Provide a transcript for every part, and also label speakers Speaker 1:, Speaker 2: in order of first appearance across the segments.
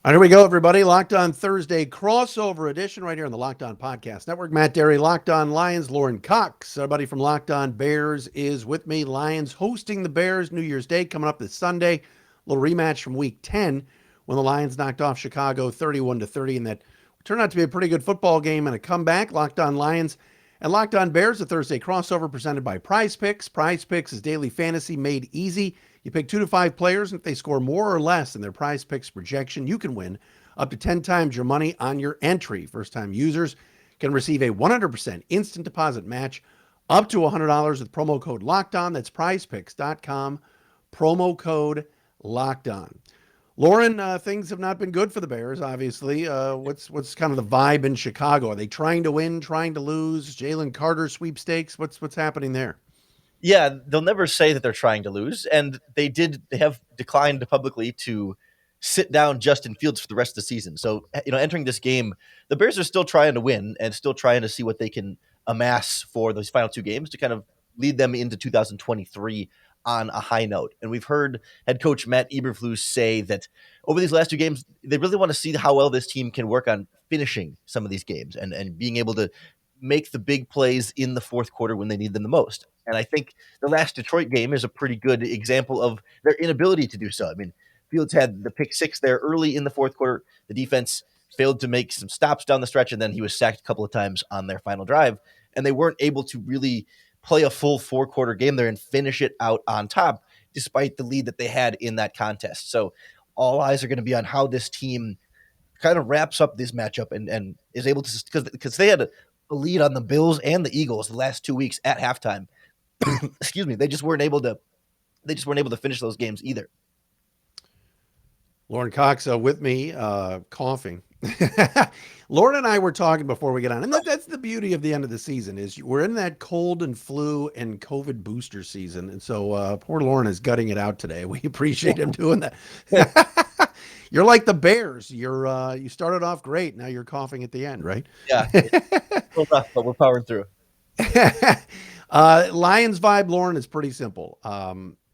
Speaker 1: All right, here we go, everybody. Locked On Thursday crossover edition right here on the Locked On Podcast Network. Matt Dery, Locked On Lions, Lorin Cox. Everybody from Locked On Bears is with me. Lions hosting the Bears New Year's Day coming up this Sunday. A little rematch from Week 10 when the Lions knocked off Chicago 31-30, and that turned out to be a pretty good football game and a comeback. Locked On Lions and Locked On Bears, a Thursday crossover presented by PrizePicks. PrizePicks is daily fantasy made easy. You pick 2 to 5 players, and if they score more or less than their PrizePicks projection, you can win up to 10 times your money on your entry. First-time users can receive a 100% instant deposit match up to $100 with promo code LOCKEDON. That's prizepicks.com, promo code LOCKEDON. Lorin, things have not been good for the Bears, obviously. What's kind of the vibe in Chicago? Are they trying to win, trying to lose? Jalen Carter sweepstakes? What's happening there?
Speaker 2: Yeah, they'll never say that they're trying to lose, and they have declined publicly to sit down Justin Fields for the rest of the season. So, entering this game, the Bears are still trying to win and still trying to see what they can amass for those final two games to kind of lead them into 2023 on a high note. And we've heard head coach Matt Eberflus say that over these last two games, they really want to see how well this team can work on finishing some of these games and being able to make the big plays in the fourth quarter when they need them the most. And I think the last Detroit game is a pretty good example of their inability to do so. I mean, Fields had the pick six there early in the fourth quarter. The defense failed to make some stops down the stretch, and then he was sacked a couple of times on their final drive. And they weren't able to really play a full four-quarter game there and finish it out on top, despite the lead that they had in that contest. So all eyes are going to be on how this team kind of wraps up this matchup and is able to, because they had a lead on the Bills and the Eagles the last 2 weeks at halftime. Excuse me, they just weren't able to finish those games either.
Speaker 1: Lorin Cox with me, coughing. Lauren and I were talking before we get on, and that's the beauty of the end of the season is we're in that cold and flu and COVID booster season, and so poor Lauren is gutting it out today. We appreciate him doing that. You're like the Bears. You started off great, now you're coughing at the end, right?
Speaker 2: Yeah, it's a little rough, but we're powering through.
Speaker 1: Lions vibe, Lauren, is pretty simple.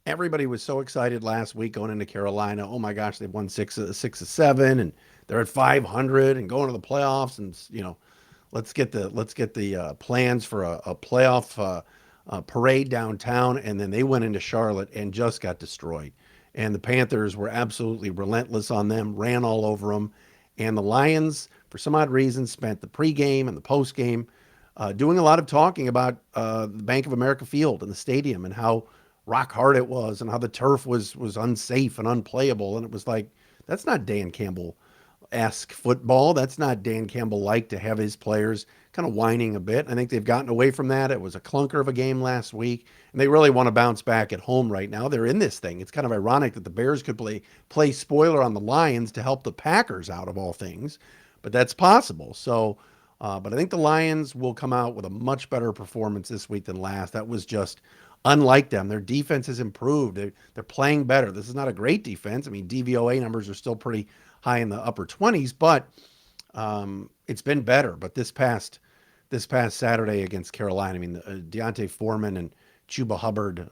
Speaker 1: Everybody was so excited last week going into Carolina. Oh my gosh, they've won six of seven, and they're at 500 and going to the playoffs. And let's get the plans for a playoff parade downtown. And then they went into Charlotte and just got destroyed. And the Panthers were absolutely relentless on them, ran all over them. And the Lions, for some odd reason, spent the pregame and the postgame doing a lot of talking about the Bank of America Field and the stadium and how rock hard it was and how the turf was unsafe and unplayable. And it was like, that's not Dan Campbell-esque football. That's not Dan Campbell-like to have his players kind of whining a bit. I think they've gotten away from that. It was a clunker of a game last week, and they really want to bounce back at home right now. They're in this thing. It's kind of ironic that the Bears could play spoiler on the Lions to help the Packers out of all things, but that's possible. So, but I think the Lions will come out with a much better performance this week than last. That was just unlike them. Their defense has improved. They're playing better. This is not a great defense. I mean, DVOA numbers are still pretty high in the upper 20s, but it's been better. But this past Saturday against Carolina, I mean, Deontay Foreman and Chuba Hubbard,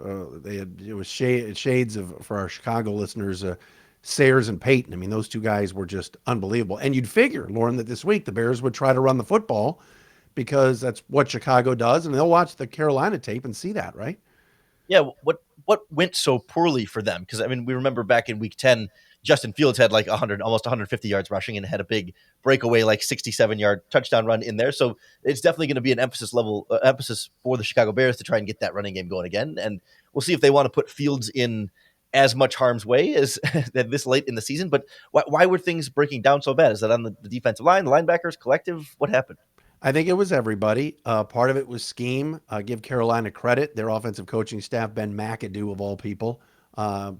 Speaker 1: it was shades of, for our Chicago listeners, Sayers and Payton. I mean, those two guys were just unbelievable. And you'd figure, Lauren, that this week the Bears would try to run the football because that's what Chicago does, and they'll watch the Carolina tape and see that, right?
Speaker 2: Yeah, what went so poorly for them? Because I mean, we remember back in Week 10, Justin Fields had like 100, almost 150 yards rushing, and had a big breakaway, like 67-yard touchdown run in there. So it's definitely going to be an emphasis for the Chicago Bears to try and get that running game going again. And we'll see if they want to put Fields in as much harm's way as this late in the season. But why were things breaking down so bad? Is that on the defensive line, the linebackers, collective? What happened?
Speaker 1: I think it was everybody. Part of it was scheme. Give Carolina credit. Their offensive coaching staff, Ben McAdoo of all people,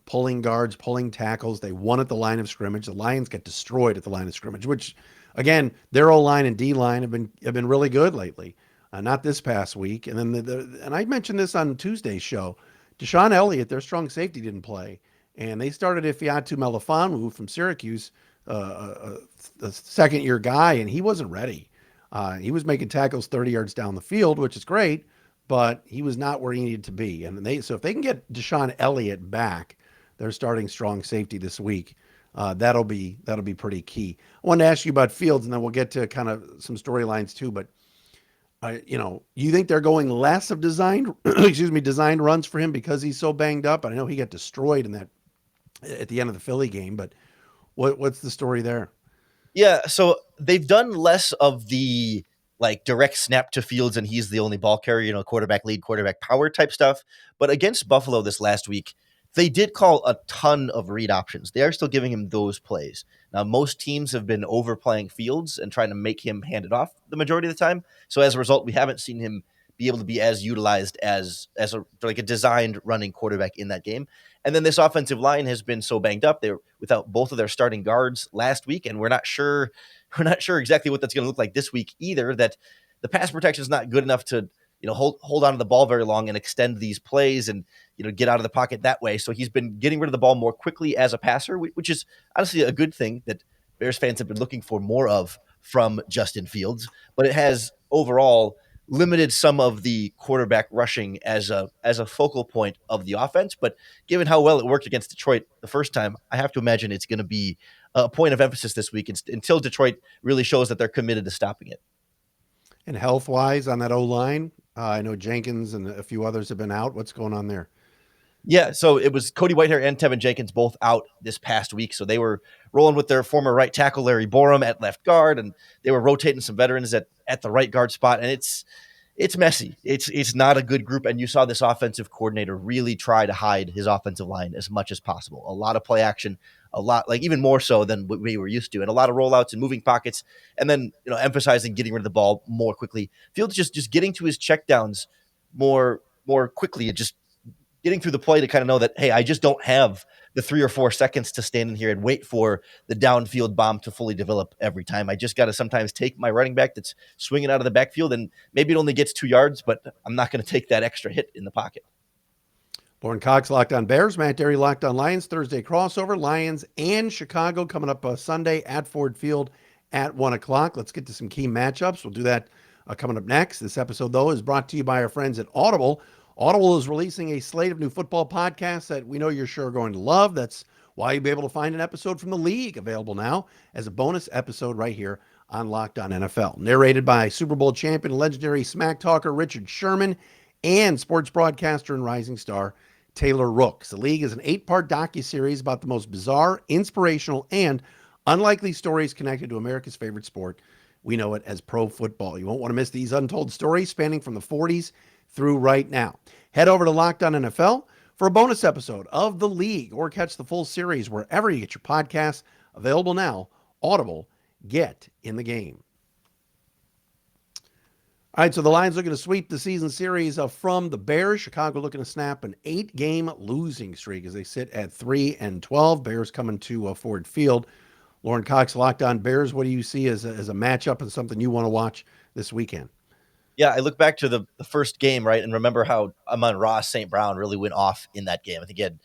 Speaker 1: pulling guards, pulling tackles. They won at the line of scrimmage. The Lions get destroyed at the line of scrimmage, which, again, their O-line and D-line have been really good lately. Not this past week. And then and I mentioned this on Tuesday's show. Deshaun Elliott, their strong safety, didn't play, and they started Ifeatu Melifonwu from Syracuse, a second-year guy, and he wasn't ready. He was making tackles 30 yards down the field, which is great, but he was not where he needed to be. And so if they can get Deshaun Elliott back, they're starting strong safety this week. That'll be pretty key. I wanted to ask you about Fields, and then we'll get to kind of some storylines too. But you think they're going less of designed, excuse me, designed runs for him because he's so banged up? I know he got destroyed in that at the end of the Philly game, but what's the story there?
Speaker 2: Yeah, so they've done less of the like direct snap to Fields and he's the only ball carrier, quarterback lead, quarterback power type stuff. But against Buffalo this last week, they did call a ton of read options. They are still giving him those plays. Now, most teams have been overplaying Fields and trying to make him hand it off the majority of the time. So as a result, we haven't seen him be able to be as utilized as a like a designed running quarterback in that game. And then this offensive line has been so banged up. They're without both of their starting guards last week, and we're not sure exactly what that's going to look like this week either. That the pass protection is not good enough to hold on to the ball very long and extend these plays and get out of the pocket that way. So he's been getting rid of the ball more quickly as a passer, which is honestly a good thing that Bears fans have been looking for more of from Justin Fields. But it has overall limited some of the quarterback rushing as a focal point of the offense. But given how well it worked against Detroit the first time, I have to imagine it's going to be a point of emphasis this week until Detroit really shows that they're committed to stopping it.
Speaker 1: And health wise on that O line, I know Jenkins and a few others have been out. What's going on there?
Speaker 2: Yeah, so it was Cody Whitehair and Tevin Jenkins both out this past week. So they were rolling with their former right tackle Larry Borum at left guard, and they were rotating some veterans at the right guard spot. And it's messy. It's not a good group. And you saw this offensive coordinator really try to hide his offensive line as much as possible. A lot of play action, a lot like even more so than what we were used to, and a lot of rollouts and moving pockets, and then emphasizing getting rid of the ball more quickly. Fields just getting to his checkdowns more quickly and just getting through the play to kind of know that, hey, I just don't have the 3 or 4 seconds to stand in here and wait for the downfield bomb to fully develop every time. I just got to sometimes take my running back that's swinging out of the backfield, and maybe it only gets 2 yards, but I'm not going to take that extra hit in the pocket.
Speaker 1: Lorin Cox locked on Bears, Matt Dery locked on Lions. Thursday crossover, Lions and Chicago coming up Sunday at Ford Field at 1 o'clock. Let's get to some key matchups. We'll do that coming up next. This episode, though, is brought to you by our friends at Audible. Audible is releasing a slate of new football podcasts that we know you're sure going to love. That's why you'll be able to find an episode from the league available now as a bonus episode right here on Locked On NFL. Narrated by Super Bowl champion, legendary smack talker Richard Sherman, and sports broadcaster and rising star Taylor Rooks. The League is an 8-part docuseries about the most bizarre, inspirational, and unlikely stories connected to America's favorite sport. We know it as pro football. You won't want to miss these untold stories spanning from the 40s through right now. Head over to Locked On NFL for a bonus episode of The League, or catch the full series wherever you get your podcasts. Available now. Audible. Get in the game. All right, so the Lions looking to sweep the season series from the Bears. Chicago looking to snap an 8-game losing streak as they sit at 3-12. Bears coming to Ford Field. Lorin Cox, Locked On Bears. What do you see as a matchup and something you want to watch this weekend?
Speaker 2: Yeah, I look back to the first game, right, and remember how Amon-Ra St. Brown really went off in that game. I think he had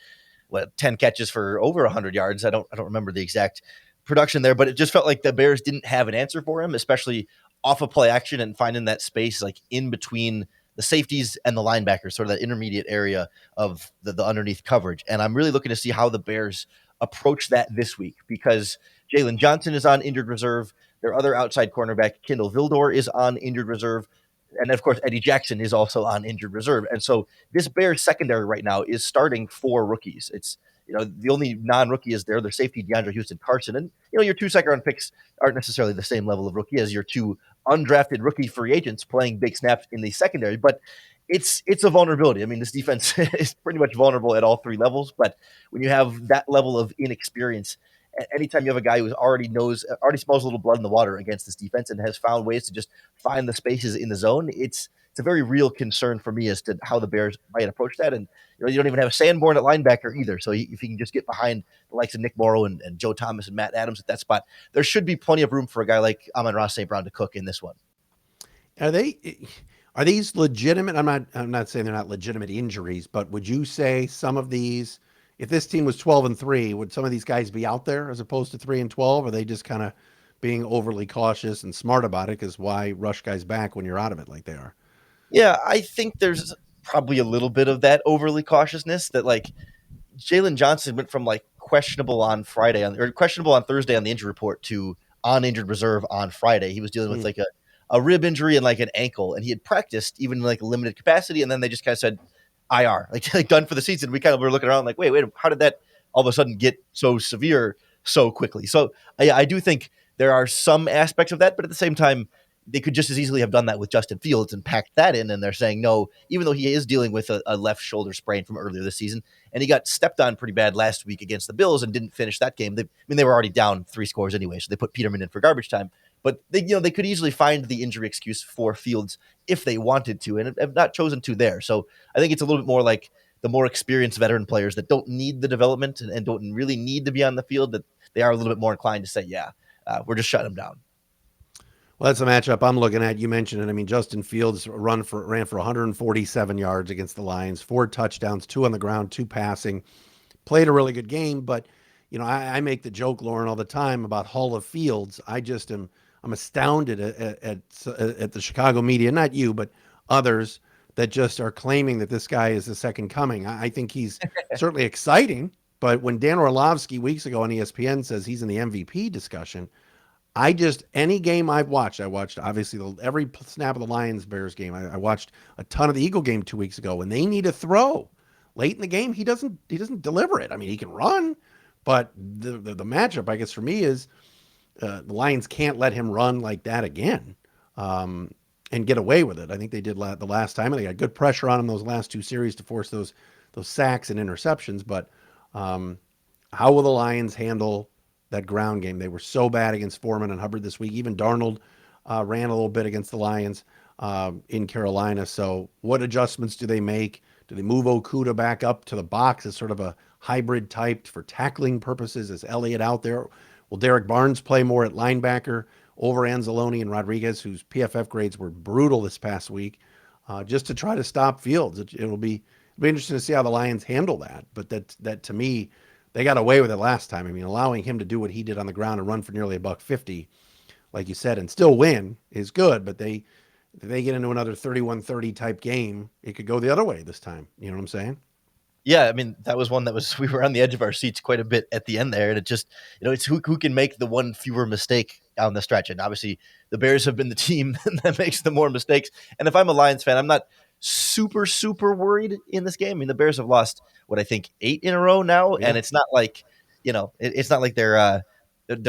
Speaker 2: 10 catches for over 100 yards. I don't remember the exact production there, but it just felt like the Bears didn't have an answer for him, especially off of play action and finding that space like in between the safeties and the linebackers, sort of that intermediate area of the underneath coverage. And I'm really looking to see how the Bears approach that this week because Jalen Johnson is on injured reserve. Their other outside cornerback, Kendall Vildor, is on injured reserve. And of course, Eddie Jackson is also on injured reserve. And so this Bears secondary right now is starting 4 rookies. It's the only non-rookie is their safety, DeAndre Houston Carson. And your 2 second-round picks aren't necessarily the same level of rookie as your 2 undrafted rookie free agents playing big snaps in the secondary. But it's a vulnerability. I mean, this defense is pretty much vulnerable at all 3 levels. But when you have that level of inexperience, anytime you have a guy who already smells a little blood in the water against this defense and has found ways to just find the spaces in the zone, it's a very real concern for me as to how the Bears might approach that. And you don't even have Sanborn at linebacker either. So if you can just get behind the likes of Nick Morrow and Joe Thomas and Matt Adams at that spot, there should be plenty of room for a guy like Amon-Ra St. Brown to cook in this one.
Speaker 1: Are these legitimate? I'm not saying they're not legitimate injuries, but would you say some of these, if this team was 12-3, would some of these guys be out there as opposed to 3-12? Or are they just kind of being overly cautious and smart about it? Because why rush guys back when you're out of it like they are?
Speaker 2: Yeah, I think there's probably a little bit of that overly cautiousness that like Jalen Johnson went from like questionable on Friday or questionable on Thursday on the injury report to on injured reserve on Friday. He was dealing with like a rib injury and like an ankle, and he had practiced even like a limited capacity, and then they just kind of said IR, like done for the season. We kind of were looking around like, wait, how did that all of a sudden get so severe so quickly? So I do think there are some aspects of that, but at the same time, they could just as easily have done that with Justin Fields and packed that in. And they're saying no, even though he is dealing with a left shoulder sprain from earlier this season, and he got stepped on pretty bad last week against the Bills and didn't finish that game. They were already down 3 scores anyway, so they put Peterman in for garbage time. But they could easily find the injury excuse for Fields if they wanted to, and have not chosen to there. So I think it's a little bit more like the more experienced veteran players that don't need the development and don't really need to be on the field, that they are a little bit more inclined to say, yeah, we're just shutting them down.
Speaker 1: Well, that's a matchup I'm looking at. You mentioned it. I mean, Justin Fields ran for 147 yards against the Lions, 4 touchdowns, 2 on the ground, 2 passing. Played a really good game, but I make the joke, Lorin, all the time about Hall of Fields. I'm astounded at the Chicago media, not you, but others that just are claiming that this guy is the second coming. I think he's certainly exciting, but when Dan Orlovsky weeks ago on ESPN says he's in the MVP discussion, any game I watched obviously every snap of the Lions-Bears game. I watched a ton of the Eagle game 2 weeks ago. When they need a throw late in the game, he doesn't deliver it. I mean, he can run, but the matchup, I guess, for me is the Lions can't let him run like that again and get away with it. I think they did the last time, and they got good pressure on him those last 2 series to force those sacks and interceptions. But how will the Lions handle that ground game? They were so bad against Foreman and Hubbard this week. Even Darnold ran a little bit against the Lions in Carolina. So what adjustments do they make? Do they move Okudah back up to the box as sort of a hybrid type for tackling purposes? Is Elliott out there? Will Derek Barnes play more at linebacker over Anzalone and Rodriguez, whose PFF grades were brutal this past week, just to try to stop Fields? It'll be interesting to see how the Lions handle that. But that to me, they got away with it last time. I mean, allowing him to do what he did on the ground and run for nearly $150, like you said, and still win is good. But if they get into another 31-30 type game, it could go the other way this time. You know what I'm saying?
Speaker 2: Yeah, I mean, that was one we were on the edge of our seats quite a bit at the end there. And it just, it's who can make the one fewer mistake down the stretch. And obviously the Bears have been the team that makes the more mistakes. And if I'm a Lions fan, I'm not super, super worried in this game. I mean, the Bears have lost what I think 8 in a row now.
Speaker 1: Yeah.
Speaker 2: And it's not like, it's not like they're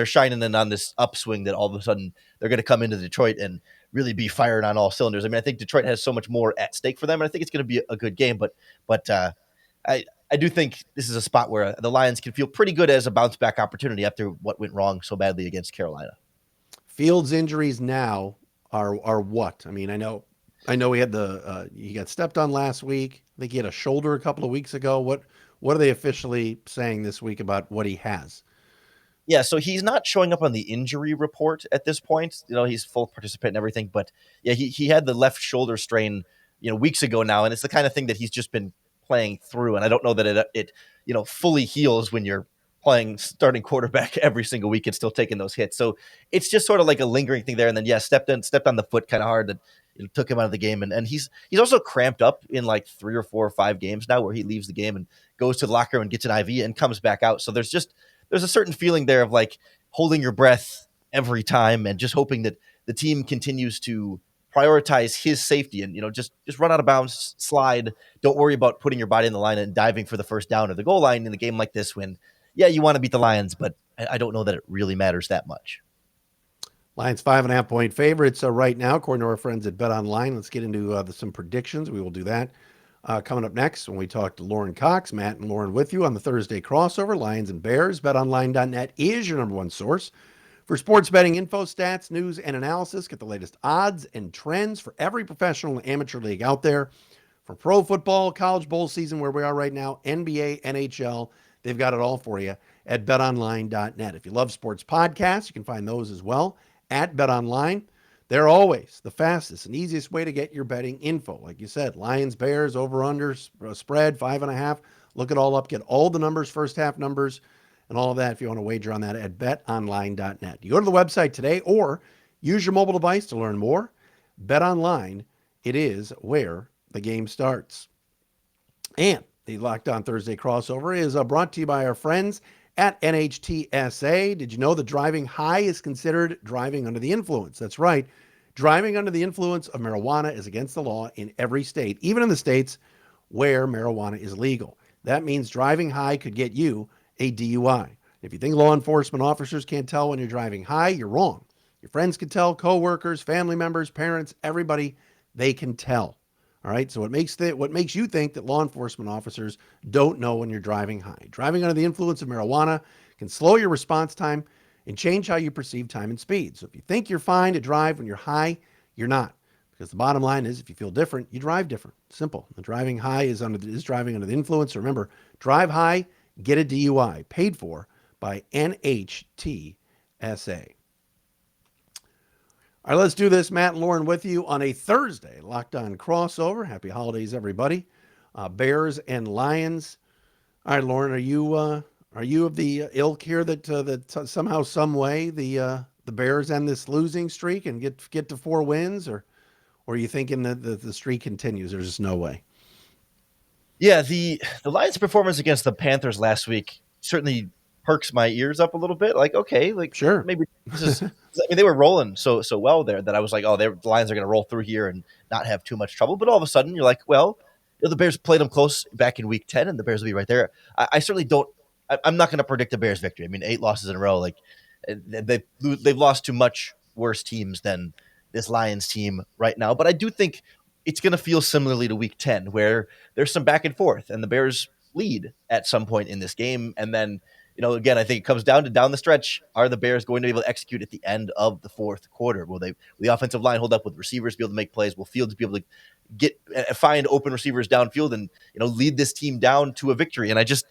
Speaker 2: shining in on this upswing that all of a sudden they're going to come into Detroit and really be firing on all cylinders. I mean, I think Detroit has so much more at stake for them, and I think it's going to be a good game. But I do think this is a spot where the Lions can feel pretty good as a bounce back opportunity after what went wrong so badly against Carolina.
Speaker 1: Fields injuries now are what? I mean, I know he had he got stepped on last week. I think he had a shoulder a couple of weeks ago. What are they officially saying this week about what he has?
Speaker 2: Yeah, so he's not showing up on the injury report at this point. He's full participant and everything, but yeah, he had the left shoulder strain, weeks ago now, and it's the kind of thing that he's just been playing through. And I don't know that it fully heals when you're playing starting quarterback every single week and still taking those hits. So it's just sort of like a lingering thing there. And then stepped on the foot kind of hard that took him out of the game. And he's also cramped up in like 3 or 4 or 5 games now where he leaves the game and goes to the locker room and gets an IV and comes back out. So there's a certain feeling there of like holding your breath every time and just hoping that the team continues to prioritize his safety and, just run out of bounds, slide. Don't worry about putting your body in the line and diving for the first down or the goal line in a game like this when, yeah, you want to beat the Lions, but I don't know that it really matters that much.
Speaker 1: Lions 5.5-point favorites right now, according to our friends at Betonline. Let's get into some predictions. We will do that coming up next when we talk to Lorin Cox. Matt and Lorin with you on the Thursday crossover. Lions and Bears. BetOnline.net is your number one source for sports betting info, stats, news, and analysis. Get the latest odds and trends for every professional and amateur league out there. For pro football, college bowl season, where we are right now, NBA, NHL, they've got it all for you at betonline.net. If you love sports podcasts, you can find those as well at BetOnline. They're always the fastest and easiest way to get your betting info. Like you said, Lions, Bears, over-under, spread, 5.5. Look it all up. Get all the numbers, first half numbers, and all of that if you want to wager on that at betonline.net. You go to the website today or use your mobile device to learn more. BetOnline, it is where the game starts. And the Locked On Thursday crossover is brought to you by our friends At NHTSA, did you know that driving high is considered driving under the influence? That's right. Driving under the influence of marijuana is against the law in every state, even in the states where marijuana is legal. That means driving high could get you a DUI. If you think law enforcement officers can't tell when you're driving high, you're wrong. Your friends can tell, coworkers, family members, parents, everybody, they can tell. All right. So what makes you think that law enforcement officers don't know when you're driving high? Driving under the influence of marijuana can slow your response time and change how you perceive time and speed. So if you think you're fine to drive when you're high, you're not. Because the bottom line is, if you feel different, you drive different. Simple. The driving high is driving under the influence. Remember, drive high, get a DUI, paid for by NHTSA. All right, let's do this. Matt and Lorin with you on a Thursday. Locked On Crossover. Happy holidays, everybody. Bears and Lions. All right, Lorin, are you of the ilk here that somehow, some way, the Bears end this losing streak and get to 4 wins, or are you thinking that the streak continues? There's just no way.
Speaker 2: Yeah, the Lions' performance against the Panthers last week certainly perks my ears up a little bit. Like, okay, like
Speaker 1: Sure.
Speaker 2: maybe this is. I mean, they were rolling so well there that I was like, oh, the Lions are going to roll through here and not have too much trouble. But all of a sudden, you're like, well, the Bears played them close back in Week 10, and the Bears will be right there. I certainly don't. I'm not going to predict a Bears victory. I mean, 8 losses in a row, like they've lost to much worse teams than this Lions team right now. But I do think it's going to feel similarly to Week 10, where there's some back and forth, and the Bears lead at some point in this game, and then again, I think it comes down to down the stretch. Are the Bears going to be able to execute at the end of the fourth quarter? Will the offensive line hold up? Will receivers be able to make plays? Will Fields be able to find open receivers downfield and lead this team down to a victory? And I just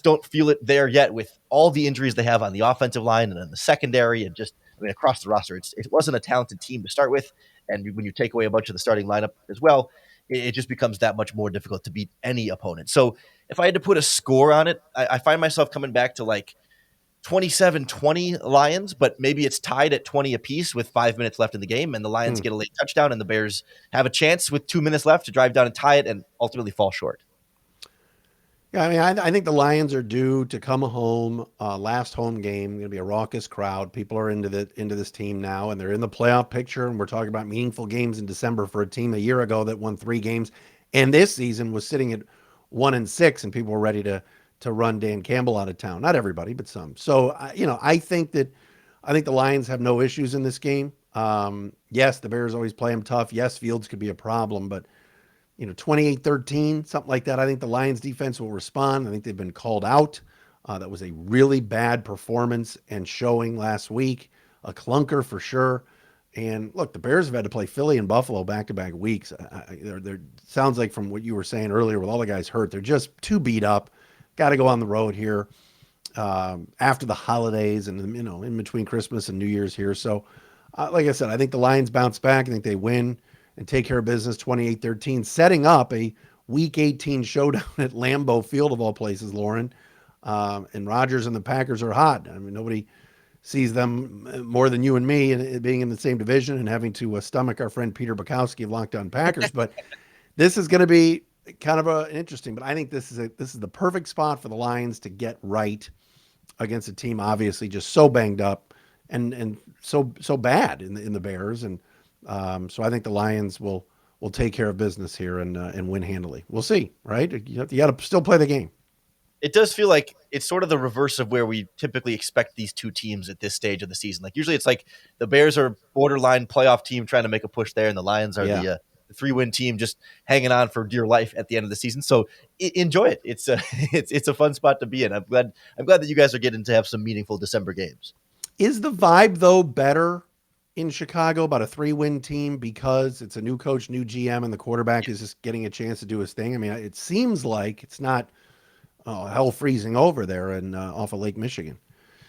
Speaker 2: don't feel it there yet with all the injuries they have on the offensive line and in the secondary and just across the roster. It wasn't a talented team to start with, and when you take away a bunch of the starting lineup as well, it just becomes that much more difficult to beat any opponent. So if I had to put a score on it, I find myself coming back to like 27-20 Lions, but maybe it's tied at 20 apiece with 5 minutes left in the game, and the Lions get a late touchdown, and the Bears have a chance with 2 minutes left to drive down and tie it and ultimately fall short.
Speaker 1: Yeah, I mean, I think the Lions are due to come home. Last home game, going to be a raucous crowd. People are into this team now, and they're in the playoff picture. And we're talking about meaningful games in December for a team a year ago that won 3 games, and this season was sitting at 1-6, and people were ready to run Dan Campbell out of town. Not everybody, but some. So I think the Lions have no issues in this game. Yes, the Bears always play them tough. Yes, Fields could be a problem, but 28-13, something like that. I think the Lions defense will respond. I think they've been called out. That was a really bad performance and showing last week, a clunker for sure. And look, the Bears have had to play Philly and Buffalo back-to-back weeks. They're sounds like from what you were saying earlier with all the guys hurt, they're just too beat up. Got to go on the road here after the holidays and in between Christmas and New Year's here. So, like I said, I think the Lions bounce back. I think they win and take care of business 28-13, setting up a Week 18 showdown at Lambeau Field of all places, Lorin. And Rodgers and the Packers are hot. I mean, nobody sees them more than you and me, and being in the same division and having to stomach our friend Peter Bukowski of Locked On Packers. But this is going to be kind of interesting. But I think this is the perfect spot for the Lions to get right against a team obviously just so banged up and so bad in the Bears. And so I think the Lions will take care of business here and win handily. We'll see, right? You got to still play the game.
Speaker 2: It does feel like it's sort of the reverse of where we typically expect these two teams at this stage of the season. Like usually it's like the Bears are borderline playoff team trying to make a push there, and the Lions are the 3-win team just hanging on for dear life at the end of the season. So enjoy it. It's a fun spot to be in. I'm glad that you guys are getting to have some meaningful December games.
Speaker 1: Is the vibe though better in Chicago about a 3-win team because it's a new coach, new GM, and the quarterback is just getting a chance to do his thing? I mean, it seems like it's not hell freezing over there and off of Lake Michigan.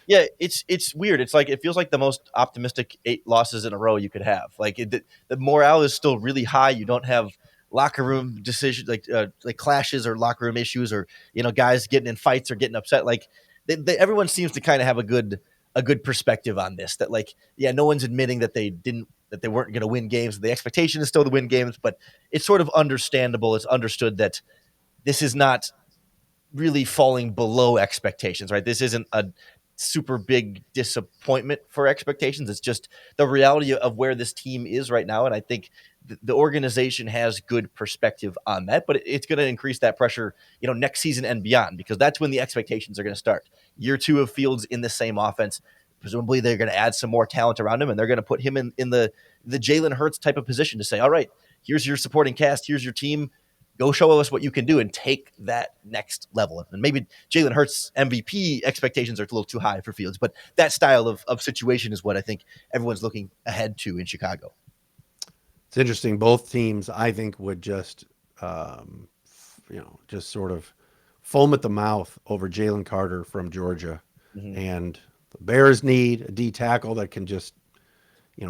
Speaker 2: Yeah, it's weird. It's like it feels like the most optimistic 8 losses in a row you could have. Like the morale is still really high. You don't have locker room decisions like clashes or locker room issues or guys getting in fights or getting upset. Like everyone seems to kind of have a good perspective on this. That no one's admitting that they weren't going to win games. The expectation is still to win games, but it's sort of understandable. It's understood that this is not really falling below expectations, right? This isn't a super big disappointment for expectations. It's just the reality of where this team is right now. And I think the organization has good perspective on that, but it's going to increase that pressure, next season and beyond, because that's when the expectations are going to start. Year 2 of Fields in the same offense. Presumably they're going to add some more talent around him, and they're going to put him in the Jalen Hurts type of position to say, all right, here's your supporting cast, here's your team, go show us what you can do and take that next level. And maybe Jalen Hurts MVP expectations are a little too high for Fields, but that style of situation is what I think everyone's looking ahead to in Chicago.
Speaker 1: It's interesting. Both teams, I think, would just, just sort of foam at the mouth over Jalen Carter from Georgia.
Speaker 2: Mm-hmm.
Speaker 1: And the Bears need a D tackle that can just,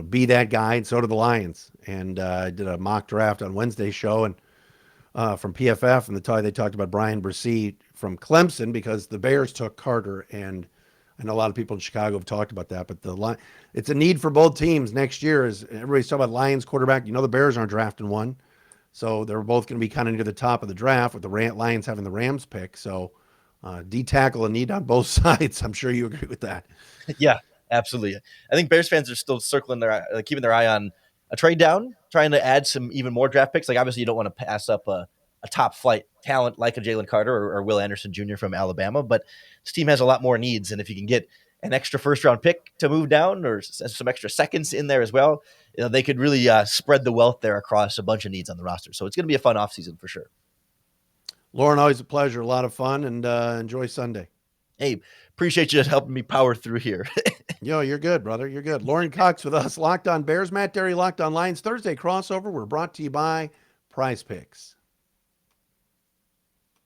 Speaker 1: be that guy. And so do the Lions. And I did a mock draft on Wednesday's show and from PFF, and they talked about Brian Bresee from Clemson because the Bears took Carter, and I know a lot of people in Chicago have talked about that. But it's a need for both teams next year. Is everybody's talking about Lions quarterback? The Bears aren't drafting one, so they're both going to be kind of near the top of the draft with the Lions having the Rams pick. So D tackle a need on both sides. I'm sure you agree with that.
Speaker 2: Yeah, absolutely. I think Bears fans are still keeping their eye on a trade down, trying to add some even more draft picks. Like, obviously you don't want to pass up a top flight talent like a Jalen Carter or Will Anderson Jr. from Alabama, but this team has a lot more needs. And if you can get an extra first round pick to move down or some extra seconds in there as well, they could really spread the wealth there across a bunch of needs on the roster. So it's going to be a fun offseason for sure.
Speaker 1: Lorin, always a pleasure, a lot of fun, and enjoy Sunday.
Speaker 2: Hey, appreciate you helping me power through here.
Speaker 1: You're good, brother. You're good. Lorin Cox with us. Locked on Bears, Matt Dery, Locked on Lions. Thursday crossover. We're brought to you by PrizePicks.